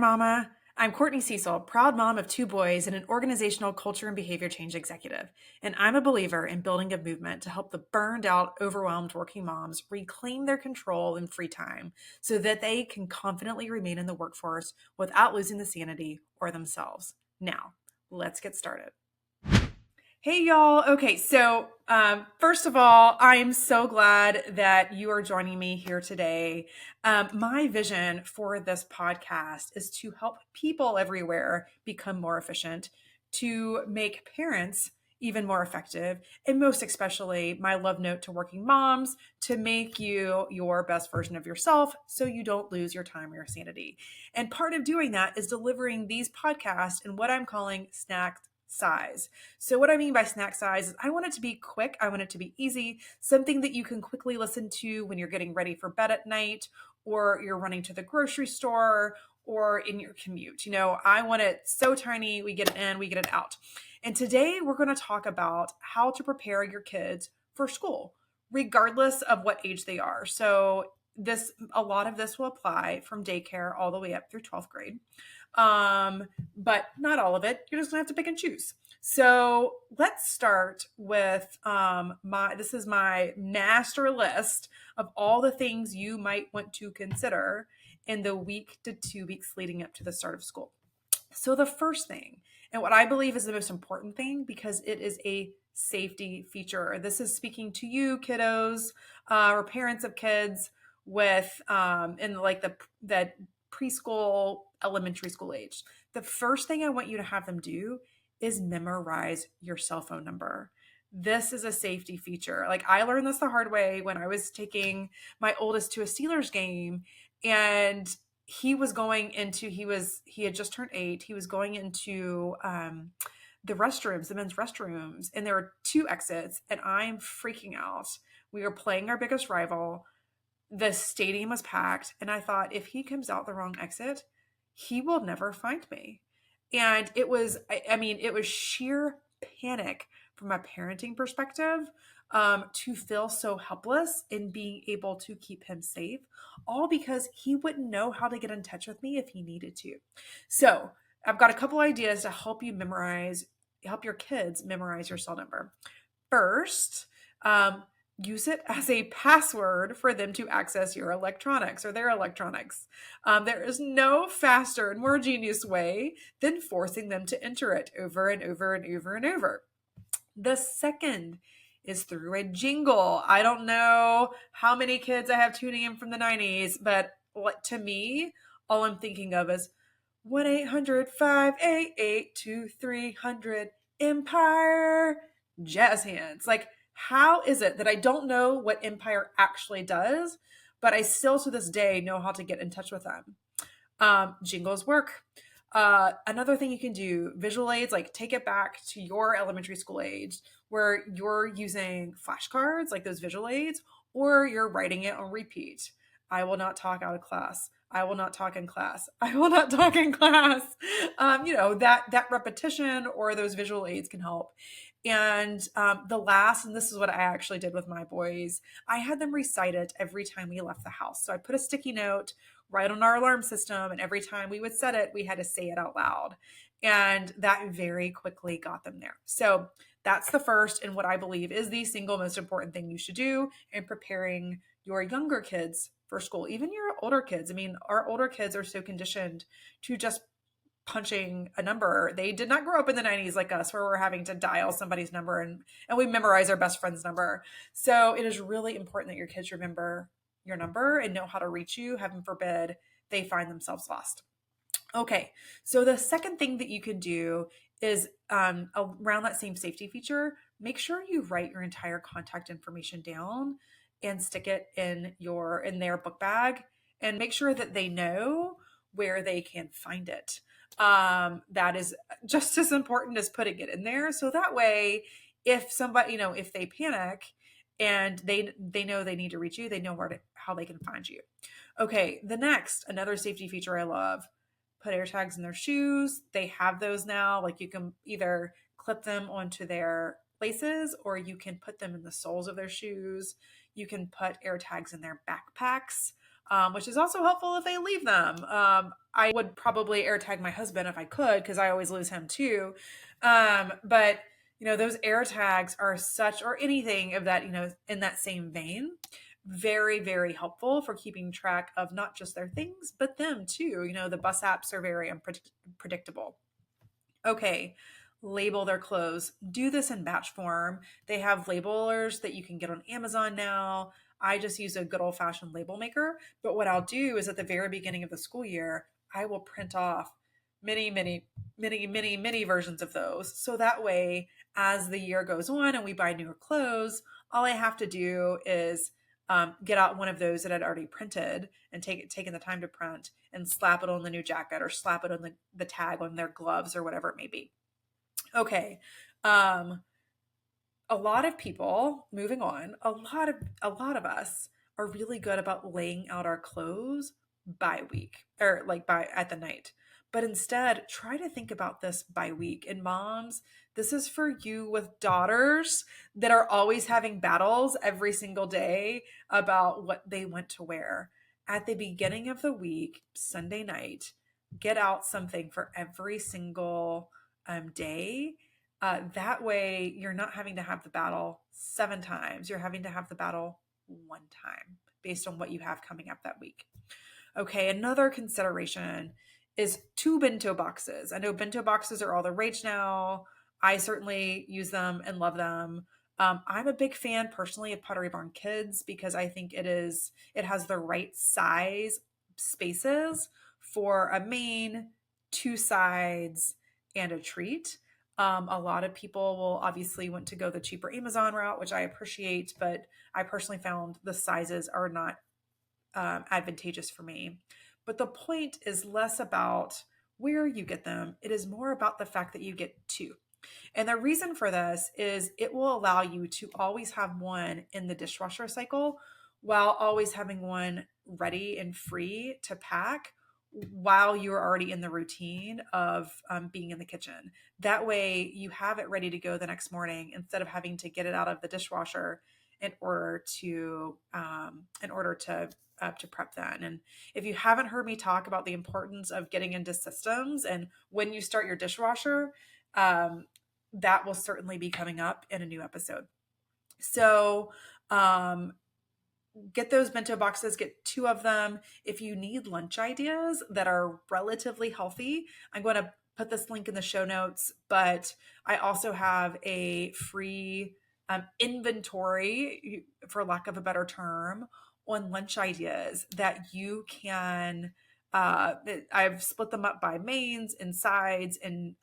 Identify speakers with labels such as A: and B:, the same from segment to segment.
A: Mama. I'm Courtney Cecil, proud mom of two boys and an organizational culture and behavior change executive. And I'm a believer in building a movement to help the burned out, overwhelmed working moms reclaim their control and free time so that they can confidently remain in the workforce without losing the sanity or themselves. Now, let's get started. Hey, y'all. Okay, so first of all, I am so glad that you are joining me here today. My vision for this podcast is to help people everywhere become more efficient, to make parents even more effective, and most especially, my love note to working moms, to make you your best version of yourself so you don't lose your time or your sanity. And part of doing that is delivering these podcasts in what I'm calling snack size. So what I mean by snack size is I want it to be quick. I want it to be easy, something that you can quickly listen to when you're getting ready for bed at night, or you're running to the grocery store, or in your commute. I want it so tiny, we get it in, we get it out. And today we're going to talk about how to prepare your kids for school, regardless of what age they are. So a lot of this will apply from daycare all the way up through 12th grade. But not all of it. You're just gonna have to pick and choose. So let's start with this is my master list of all the things you might want to consider in the week to 2 weeks leading up to the start of school. So the first thing, and what I believe is the most important thing, because it is a safety feature. This is speaking to you, kiddos, or parents of kids with in like the preschool, elementary school age. The first thing I want you to have them do is memorize your cell phone number. This is a safety feature. Like, I learned this the hard way when I was taking my oldest to a Steelers game, and he had just turned 8. He was going into the restrooms, the men's restrooms, and there were 2 exits, and I'm freaking out. We were playing our biggest rival. The stadium was packed, and I thought, if he comes out the wrong exit, he will never find me. And it was sheer panic from a parenting perspective, to feel so helpless in being able to keep him safe, all because he wouldn't know how to get in touch with me if he needed to. So I've got a couple ideas to help your kids memorize your cell number. First, use it as a password for them to access your electronics or their electronics. There is no faster and more genius way than forcing them to enter it over and over and over and over. The second is through a jingle. I don't know how many kids I have tuning in from the 90s, but to me, all I'm thinking of is 1-800-588-2300 Empire Jazz Hands. Like, how is it that I don't know what Empire actually does, but I still to this day know how to get in touch with them? Jingles work. Another thing you can do, visual aids, like take it back to your elementary school age where you're using flashcards, like those visual aids, or you're writing it on repeat. I will not talk out of class. I will not talk in class. I will not talk in class. That repetition or those visual aids can help. And the last, and this is what I actually did with my boys, I had them recite it every time we left the house. So I put a sticky note right on our alarm system, and every time we would set it, we had to say it out loud. And that very quickly got them there. So that's the first, and what I believe is the single most important thing you should do in preparing your younger kids for school, even your older kids. I mean, our older kids are so conditioned to just punching a number. They did not grow up in the 90s like us, where we're having to dial somebody's number and we memorize our best friend's number. So it is really important that your kids remember your number and know how to reach you. Heaven forbid they find themselves lost. Okay, so the second thing that you can do is around that same safety feature, make sure you write your entire contact information down and stick it in their book bag, and make sure that they know where they can find it. That is just as important as putting it in there. So that way, if somebody, if they panic and they know they need to reach you, they know how they can find you. Okay, another safety feature I love, put AirTags in their shoes. They have those now. Like, you can either clip them onto their laces, or you can put them in the soles of their shoes. You can put AirTags in their backpacks. which is also helpful if they leave them. I would probably AirTag my husband if I could, because I always lose him too. But those AirTags are such, or anything of that, in that same vein, very, very helpful for keeping track of not just their things, but them too. The bus apps are very unpredictable. Okay, label their clothes. Do this in batch form. They have labelers that you can get on Amazon now. I just use a good old fashioned label maker. But what I'll do is at the very beginning of the school year, I will print off many, many, many, many, many versions of those. So that way, as the year goes on and we buy newer clothes, all I have to do is get out one of those that I'd already printed and taken the time to print and slap it on the new jacket or slap it on the tag on their gloves or whatever it may be. Okay. A lot of people, moving on, a lot of us are really good about laying out our clothes by week, or like by at the night. But instead, try to think about this by week. And moms, this is for you with daughters that are always having battles every single day about what they want to wear. At the beginning of the week, Sunday night, get out something for every single day. That way, you're not having to have the battle 7 times. You're having to have the battle 1 time based on what you have coming up that week. Okay, another consideration is 2 bento boxes. I know bento boxes are all the rage now. I certainly use them and love them. I'm a big fan personally of Pottery Barn Kids because I think it has the right size spaces for a main, 2 sides, and a treat. A lot of people will obviously want to go the cheaper Amazon route, which I appreciate, but I personally found the sizes are not advantageous for me. But the point is less about where you get them. It is more about the fact that you get 2. And the reason for this is it will allow you to always have one in the dishwasher cycle while always having one ready and free to pack while you're already in the routine of being in the kitchen. That way you have it ready to go the next morning instead of having to get it out of the dishwasher in order to prep then. And if you haven't heard me talk about the importance of getting into systems and when you start your dishwasher, that will certainly be coming up in a new episode. So get those bento boxes, get 2 of them. If you need lunch ideas that are relatively healthy, I'm going to put this link in the show notes, but I also have a free inventory, for lack of a better term, on lunch ideas that you can. I've split them up by mains and sides and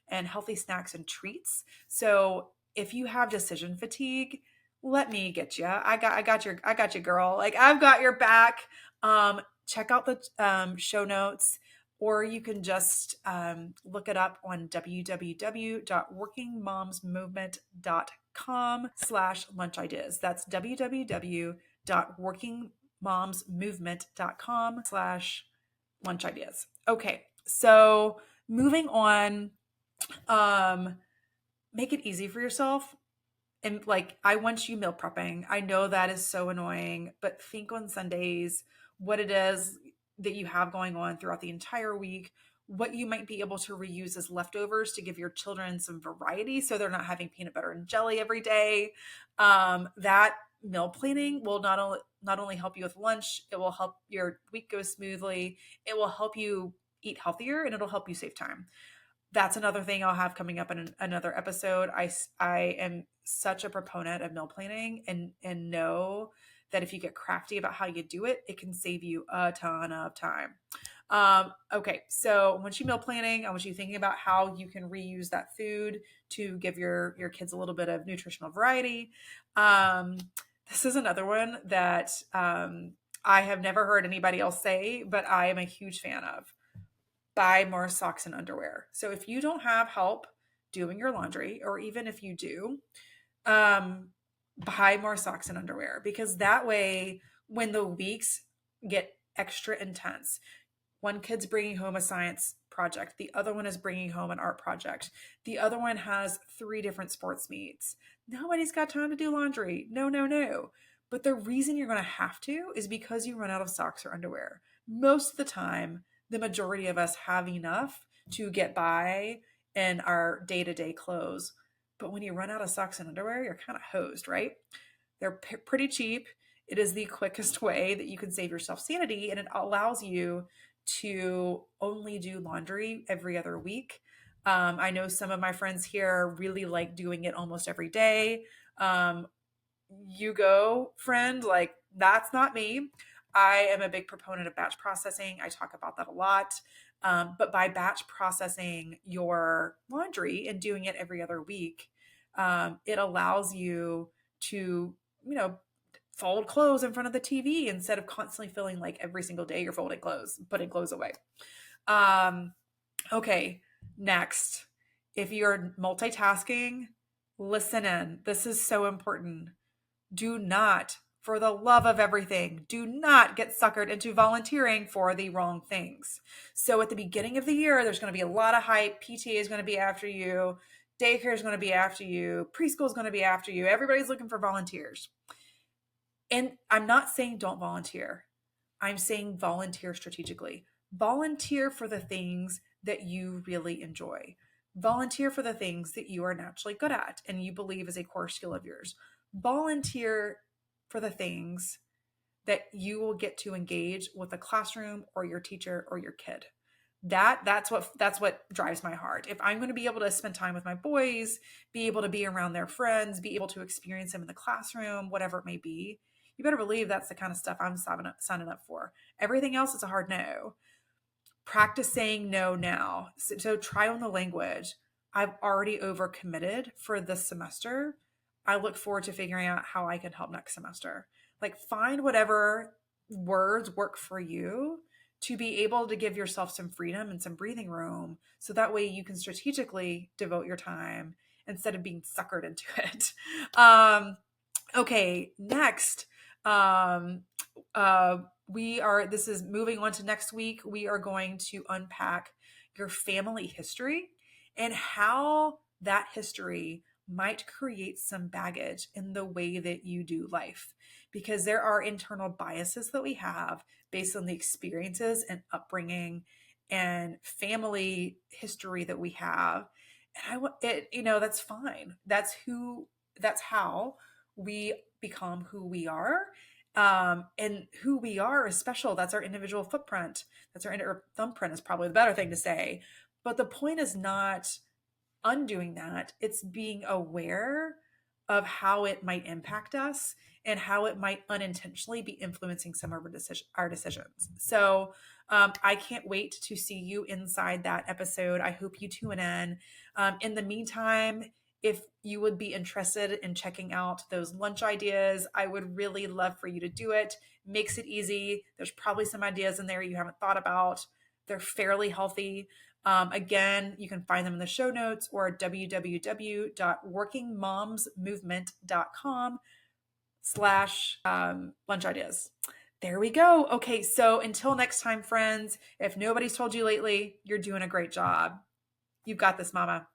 A: healthy snacks and treats. So if you have decision fatigue, let me get you. I got you, girl. Like I've got your back. Check out the show notes, or you can just look it up on www.workingmomsmovement.com/lunch ideas. That's www.workingmomsmovement.com/lunch ideas. Okay, so moving on, make it easy for yourself. And like, I want you meal prepping. I know that is so annoying, but think on Sundays what it is that you have going on throughout the entire week, what you might be able to reuse as leftovers to give your children some variety so they're not having peanut butter and jelly every day. That meal planning will not only help you with lunch, it will help your week go smoothly. It will help you eat healthier and it'll help you save time. That's another thing I'll have coming up in another episode. I am such a proponent of meal planning and know that if you get crafty about how you do it, it can save you a ton of time. Okay, so once you meal planning, I want you thinking about how you can reuse that food to give your kids a little bit of nutritional variety. This is another one that I have never heard anybody else say, but I am a huge fan of. Buy more socks and underwear. So if you don't have help doing your laundry, or even if you do, buy more socks and underwear, because that way, when the weeks get extra intense, one kid's bringing home a science project, the other one is bringing home an art project, the other one has 3 different sports meets. Nobody's got time to do laundry. No. But the reason you're going to have to is because you run out of socks or underwear. Most of the time, the majority of us have enough to get by in our day-to-day clothes. But when you run out of socks and underwear, you're kind of hosed, right? They're pretty cheap. It is the quickest way that you can save yourself sanity, and it allows you to only do laundry every other week. I know some of my friends here really like doing it almost every day. Um, you go, friend, like that's not me. I am a big proponent of batch processing. I talk about that a lot. But by batch processing your laundry and doing it every other week, it allows you to, you know, fold clothes in front of the TV instead of constantly feeling like every single day you're folding clothes, putting clothes away. Um, okay, next. If you're multitasking, listen in. This is so important. Do not, for the love of everything, do not get suckered into volunteering for the wrong things. So at the beginning of the year, there's going to be a lot of hype. PTA is going to be after you. Daycare is going to be after you. Preschool is going to be after you. Everybody's looking for volunteers. And I'm not saying don't volunteer. I'm saying volunteer strategically. Volunteer for the things that you really enjoy. Volunteer for the things that you are naturally good at and you believe is a core skill of yours. Volunteer for the things that you will get to engage with the classroom or your teacher or your kid. That's what drives my heart. If I'm going to be able to spend time with my boys, be able to be around their friends, be able to experience them in the classroom, whatever it may be, you better believe that's the kind of stuff I'm signing up for. Everything else is a hard no. Practice saying no now. So try on the language. I've already overcommitted for this semester. I look forward to figuring out how I can help next semester. Like find whatever words work for you to be able to give yourself some freedom and some breathing room so that way you can strategically devote your time instead of being suckered into it. Okay, next. Um, this is moving on to next week. We are going to unpack your family history and how that history might create some baggage in the way that you do life. Because there are internal biases that we have based on the experiences and upbringing and family history that we have. And that's fine. That's how we become who we are. And who we are is special. That's our individual footprint. That's our thumbprint is probably the better thing to say. But the point is not undoing that. It's being aware of how it might impact us and how it might unintentionally be influencing some of our decisions. So I can't wait to see you inside that episode. I hope you tune in. In the meantime, if you would be interested in checking out those lunch ideas, I would really love for you to do it. Makes it easy. There's probably some ideas in there you haven't thought about. They're fairly healthy. Again, you can find them in the show notes or www.workingmoms.com/lunch ideas. There we go. Okay, so until next time, friends, if nobody's told you lately, you're doing a great job. You've got this, mama.